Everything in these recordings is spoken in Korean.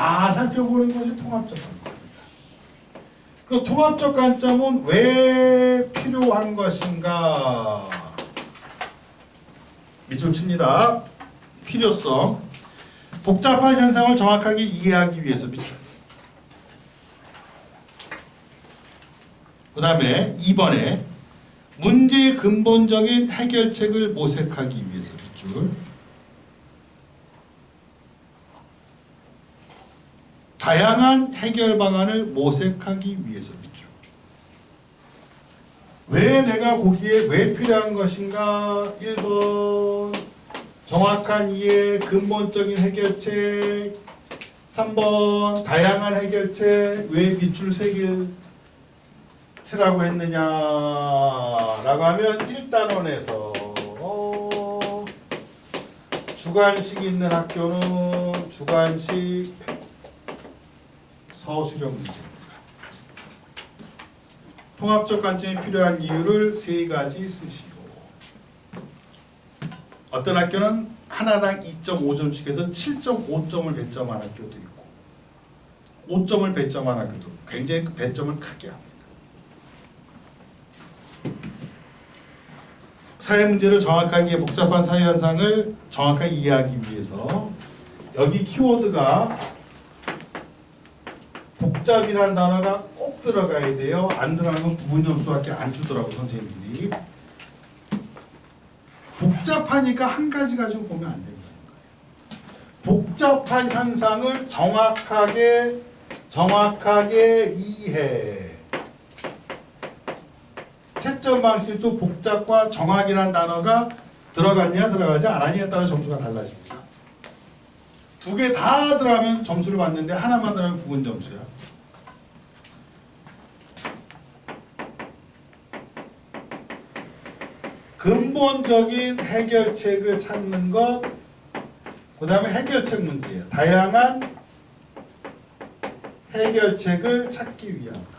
다 살펴보는 것이 통합적 관점입니다. 그 통합적 관점은 왜 필요한 것인가? 밑줄 칩니다. 필요성. 복잡한 현상을 정확하게 이해하기 위해서 밑줄. 그 다음에 2번에 문제의 근본적인 해결책을 모색하기 위해서 밑줄. 다양한 해결 방안을 모색하기 위해서 밑줄. 왜 내가 거기에 왜 필요한 것인가? 1번 정확한 이해, 근본적인 해결책. 3번 다양한 해결책. 왜 밑줄 3개 치라고 했느냐라고 하면 1단원에서 주관식 있는 학교는 주관식 서술형 문제입니다. 통합적 관점이 필요한 이유를 3가지 쓰시고, 어떤 학교는 하나당 2.5점씩 해서 7.5점을 배점한 학교도 있고 5점을 배점한 학교도 굉장히 그 배점을 크게 합니다. 사회 문제를 정확하게, 복잡한 사회 현상을 정확하게 이해하기 위해서 여기 키워드가 복잡이라는 단어가 꼭 들어가야 돼요. 안 들어가면 부분 점수밖에 안 주더라고 선생님들이. 복잡하니까 한 가지 가지고 보면 안 된다는 거예요. 복잡한 현상을 정확하게 이해. 채점 방식도 복잡과 정확이라는 단어가 들어갔냐 들어가지 않았냐에 따라 점수가 달라집니다. 2개 다 들어가면 점수를 받는데 하나만 들어가면 부분 점수야. 근본적인 해결책을 찾는 것, 그 다음에 해결책 문제예요. 다양한 해결책을 찾기 위한 것.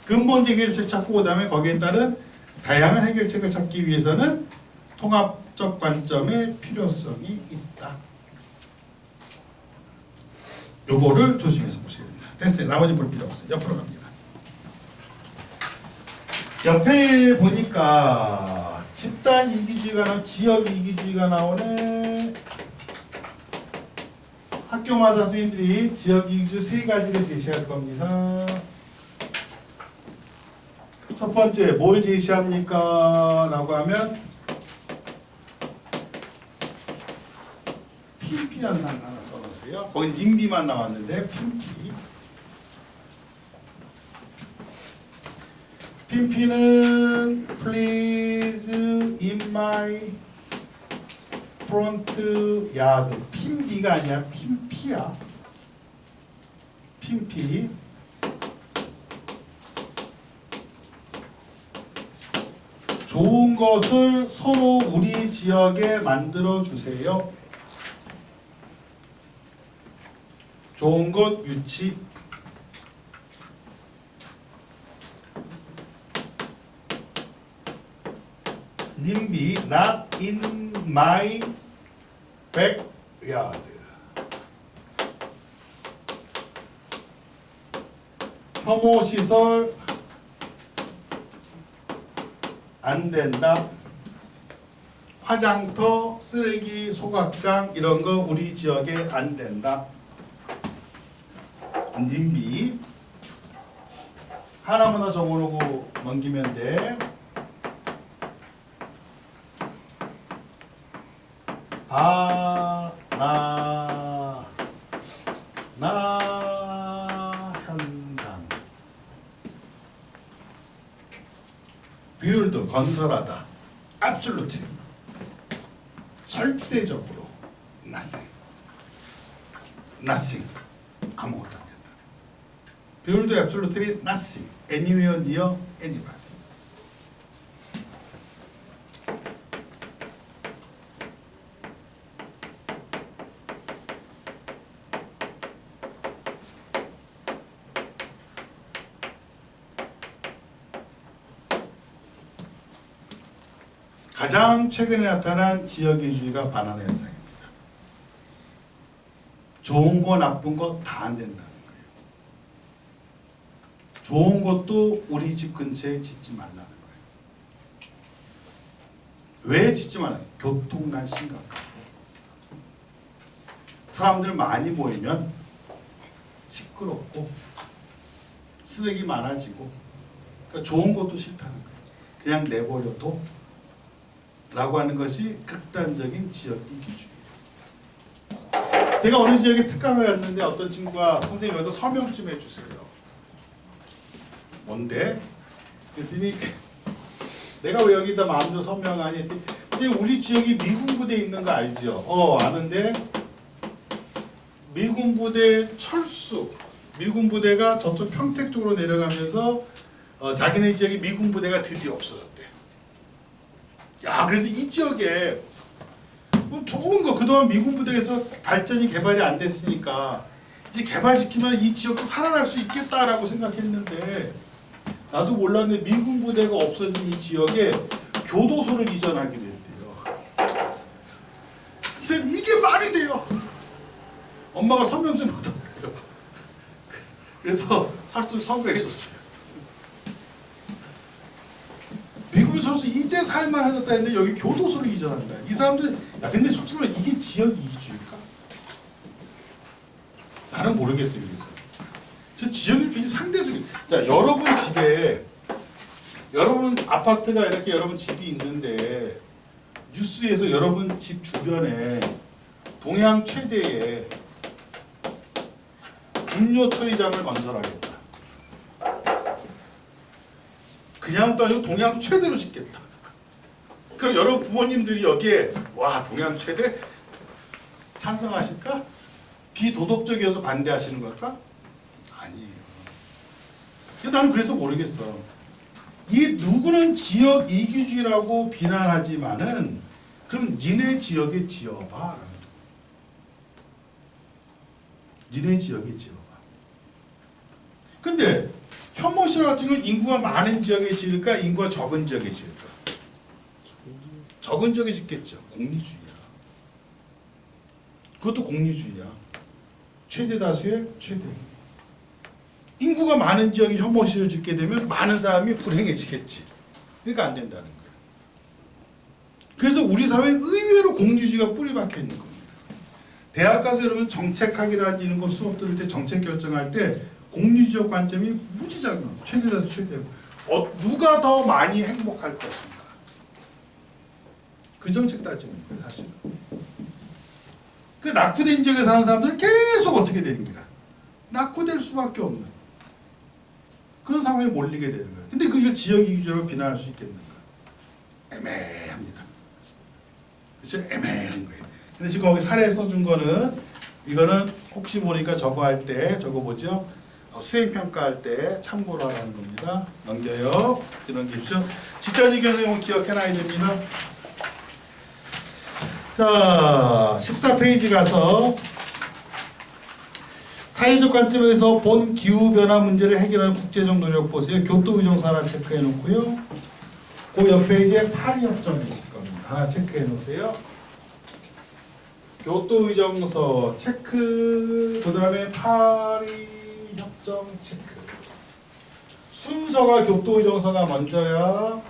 근본적 해결책 찾고 그 다음에 거기에 따른 다양한 해결책을 찾기 위해서는 통합적 관점의 필요성이 있다. 요거를 조심해서 보셔야 됩니다. 됐어요. 나머지 볼 필요 없어요. 옆으로 갑니다. 옆에 보니까 집단 이기주의가 나오네, 지역 이기주의가 나오네. 학교마다 선생님들이 지역 이기주의 3가지를 제시할 겁니다. 첫 번째 뭘 제시합니까? 라고 하면 핀피 현상 하나 써놓으세요. 거긴 님비만 나왔는데 핀피. 핀피는 please in my front yard. 핀비가 아니야. 핀피야. 핀피. 좋은 것을 서로 우리 지역에 만들어 주세요. 좋은 것 유치. 님비 not in my backyard. 혐오 시설 안 된다. 화장터, 쓰레기, 소각장 이런 거 우리 지역에 안 된다. 님비 하나만 더 적어놓고 넘기면 돼. 바나나 현상. 비율도 건설하다. absolutely. 절대적으로 nothing. nothing. 아무것도 안 된다. 비율도 absolutely nothing. anywhere near anybody. 가장 최근에 나타난 지역이주의가 바나나 현상입니다. 좋은 거 나쁜 거 다 안 된다는 거예요. 좋은 것도 우리 집 근처에 짓지 말라는 거예요. 왜 짓지 말아요? 교통난 심각하고 사람들 많이 모이면 시끄럽고 쓰레기 많아지고, 그러니까 좋은 것도 싫다는 거예요. 그냥 내버려둬 라고 하는 것이 극단적인 지역 이기주의예요. 제가 어느 지역에 특강을 했는데 어떤 친구가 선생님 여기다 서명 좀 해주세요. 뭔데? 그랬더니 내가 왜 여기다 마음대로 서명하니 했더니 근데 우리 지역이 미군 부대 있는 거 알죠? 아는데 미군 부대 철수, 미군 부대가 저쪽 평택 쪽으로 내려가면서 자기네 지역에 미군 부대가 드디어 없어졌대. 야, 그래서 이 지역에 좋은 거, 그동안 미군 부대에서 발전이 개발이 안 됐으니까 이제 개발시키면 이 지역도 살아날 수 있겠다라고 생각했는데, 나도 몰랐는데 미군 부대가 없어진 이 지역에 교도소를 이전하기로 했대요. 쌤, 이게 말이 돼요? 엄마가 서명 좀 받아보래요. 그래서 하루 서명해줬어요. 미군 선수 이제 살만해졌다 했는데 여기 교도소를 이전한다. 이 사람들은, 야, 근데 솔직히 말해 이게 지역 이기주의일까? 나는 모르겠어요. 그래서 저 지역이 굉장히 상대적인. 자, 여러분 집에, 여러분 아파트가 이렇게 여러분 집이 있는데 뉴스에서 여러분 집 주변에 동양 최대의 분뇨 처리장을 건설하겠다. 그냥도 아니고 동양 최대로 짓겠다. 그럼 여러분 부모님들이 여기에 와, 동양 최대? 찬성하실까? 비도덕적이어서 반대하시는 걸까? 아니에요. 나는 그래서 모르겠어. 이 누구는 지역 이기주의라고 비난하지만은 그럼 니네 지역에 지어봐. 니네 지역에 지어봐. 근데 현모시설 같은 경우는 인구가 많은 지역에 지을까? 인구가 적은 지역에 지을까? 적은 지역에 짓겠죠. 공리주의야. 그것도 공리주의야. 최대 다수의 최대. 인구가 많은 지역에 혐오시설을 짓게 되면 많은 사람이 불행해지겠지. 그러니까 안 된다는 거예요. 그래서 우리 사회에 의외로 공리주의가 뿌리 박혀 있는 겁니다. 대학 가서 여러분 정책학이라는 거 수업 들을 때 정책 결정할 때 공리주의적 관점이 무지작용. 최대 다수 최대. 누가 더 많이 행복할 것인가. 그 정책 따지는 거예요, 사실은. 그 낙후된 지역에 사는 사람들은 계속 어떻게 되는 기라. 낙후될 수밖에 없는 그런 상황에 몰리게 되는 거예요. 근데 그걸 지역 이기주의로 비난할 수 있겠는가? 애매합니다. 그렇죠? 애매한 거예요. 근데 지금 거기 사례 써준 거는, 이거는 혹시 모르니까 저거 할 때, 저거 뭐죠? 수행평가할 때 참고로 하라는 겁니다. 넘겨요. 넘기십시오. 집단지 경영은 기억해놔야 됩니다. 자, 14페이지 가서 사회적 관점에서 본 기후변화 문제를 해결하는 국제적 노력 보세요. 교토의정서 하나 체크해 놓고요. 그 옆 페이지에 파리협정이 있을 겁니다. 하나 체크해 놓으세요. 교토의정서 체크, 그 다음에 파리협정 체크. 순서가 교토의정서가 먼저야.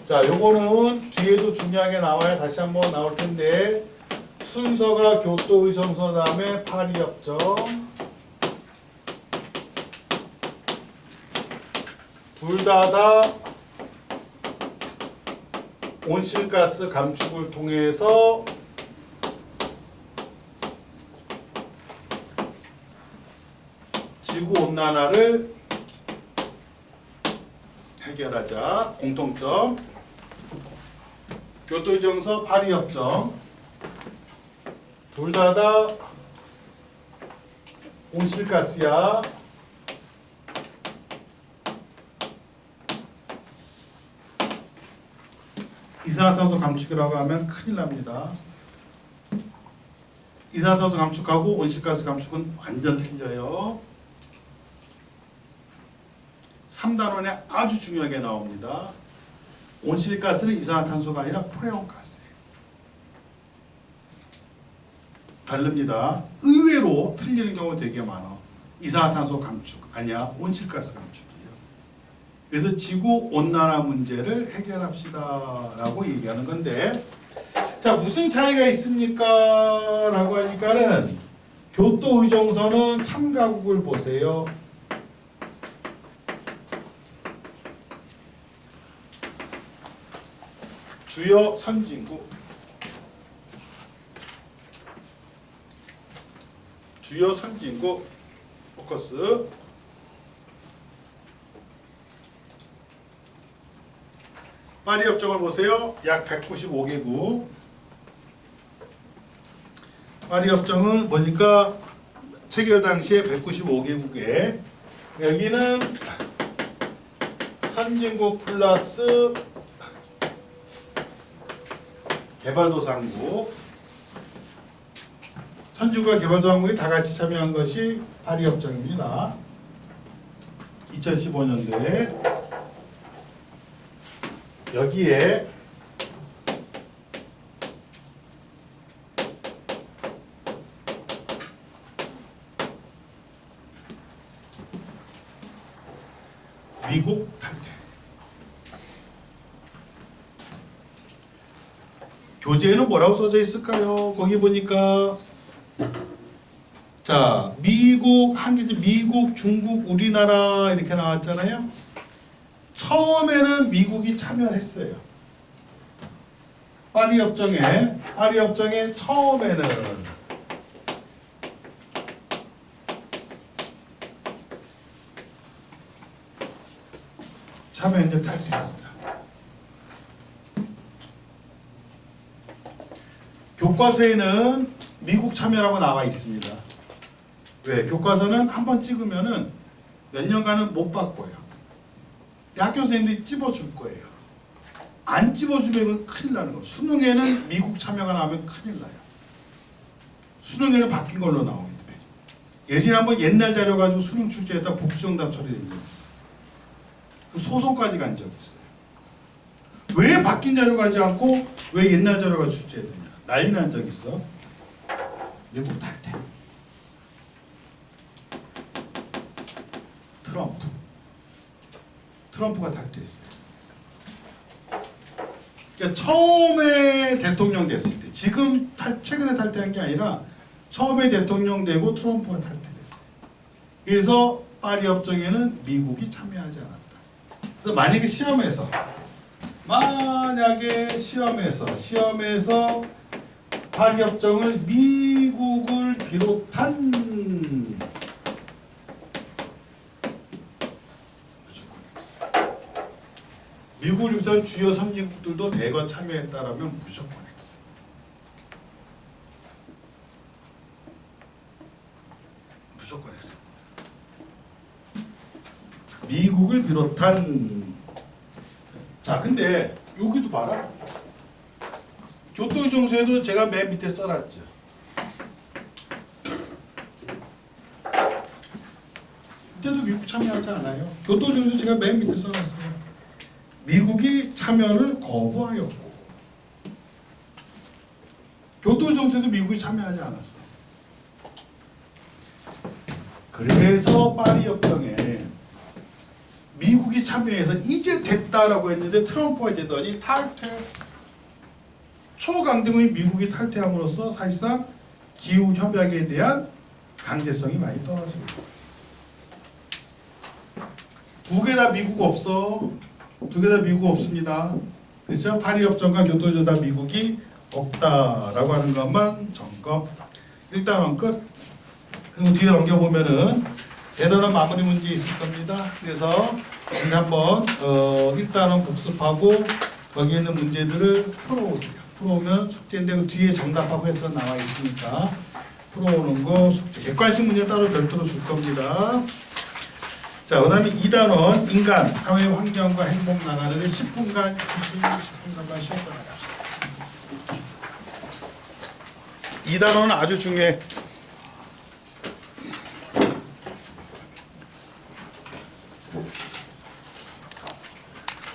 자, 요거는 뒤에도 중요하게 나와야 다시 한번 나올 텐데, 순서가 교토의정서 다음에 파리협정, 둘 다 온실가스 감축을 통해서 지구온난화를 해결하자. 공통점 교토의정서 파리협정, 둘 다 온실가스야. 이산화탄소 감축이라고 하면 큰일 납니다. 이산화탄소 감축하고 온실가스 감축은 완전 틀려요. 3단원에 아주 중요하게 나옵니다. 온실가스는 이산화탄소가 아니라 프레온가스예요. 다릅니다. 의외로 틀리는 경우가 되게 많아. 이산화탄소 감축 아니야, 온실가스 감축이에요. 그래서 지구 온난화 문제를 해결합시다라고 얘기하는 건데, 자 무슨 차이가 있습니까?라고 하니까는 교토의정서는 참가국을 보세요. 주요 선진국, 주요 선진국 포커스. 파리 협정을 보세요. 약 195개국. 파리 협정은 보니까 체결 당시에 195개국에, 여기는 선진국 플러스 개발도상국, 선진국과 개발도상국이 다 같이 참여한 것이 파리 협정입니다. 2015년도에 여기에 미국 탈퇴. 교재에는 뭐라고 써져 있을까요? 거기 보니까 자 미국 한 개지, 미국, 중국, 우리나라 이렇게 나왔잖아요. 처음에는 미국이 참여했어요. 파리 협정에 처음에는 참여했는데 탈퇴합니다. 교과서에는 미국 참여라고 나와 있습니다. 왜? 교과서는 한번 찍으면은 몇 년간은 못 바꿔요. 학교 선생님들이 찝어줄 거예요. 안 찝어주면 이건 큰일 나는 거예요. 수능에는 미국 참여가 나오면 큰일 나요. 수능에는 바뀐 걸로 나오기 때문에. 예전에 한번 옛날 자료 가지고 수능 출제했다 복수정답 처리된 적이 있어요. 그 소송까지 간 적이 있어요. 왜 바뀐 자료 가지 않고 왜 옛날 자료가 출제되냐. 난리 난 적이 있어. 미국 탈퇴. 트럼프가 탈퇴했어요. 그러니까 처음에 대통령 됐을 때, 지금 최근에 탈퇴한 게 아니라 처음에 대통령 되고 트럼프가 탈퇴했어요. 그래서 파리 협정에는 미국이 참여하지 않았다. 그래서 만약에 시험에서 파리 협정을 미국을 비롯한 미국을 비롯한 주요 선진국들도 대거 참여했다라면 무조건 X. 무조건 X. 미국을 비롯한. 자, 근데 여기도 봐라. 교토의정서에도 제가 맨 밑에 써놨죠. 이때도 미국 참여하지 않아요. 교토의정서 제가 맨 밑에 써놨어요. 미국이 참여를 거부하였고, 교토의정서에도 미국이 참여하지 않았어. 그래서 파리 협정에 미국이 참여해서 이제 됐다라고 했는데 트럼프가 되더니 탈퇴. 초강대국인 미국이 탈퇴함으로써 사실상 기후 협약에 대한 강제성이 많이 떨어지고 있어요. 두 개 다 미국 없어. 두 개 다 미국 없습니다. 그렇죠? 파리 협정과 교토의정 다 미국이 없다라고 하는 것만 점검. 일단은 끝. 그리고 뒤에 넘겨보면은 대단한 마무리 문제 있을 겁니다. 그래서 한번 일단은 복습하고 거기에 있는 문제들을 풀어오세요. 풀어오면 숙제인데 그 뒤에 정답하고 해서 나와 있으니까 풀어오는 거 숙제. 객관식 문제 따로 별도로 줄 겁니다. 자, 그 다음에 2단원 인간, 사회 환경과 행복 나가는데 10분간 휴식, 10분간만 쉬었다 나갑시다. 2단원은 아주 중요해.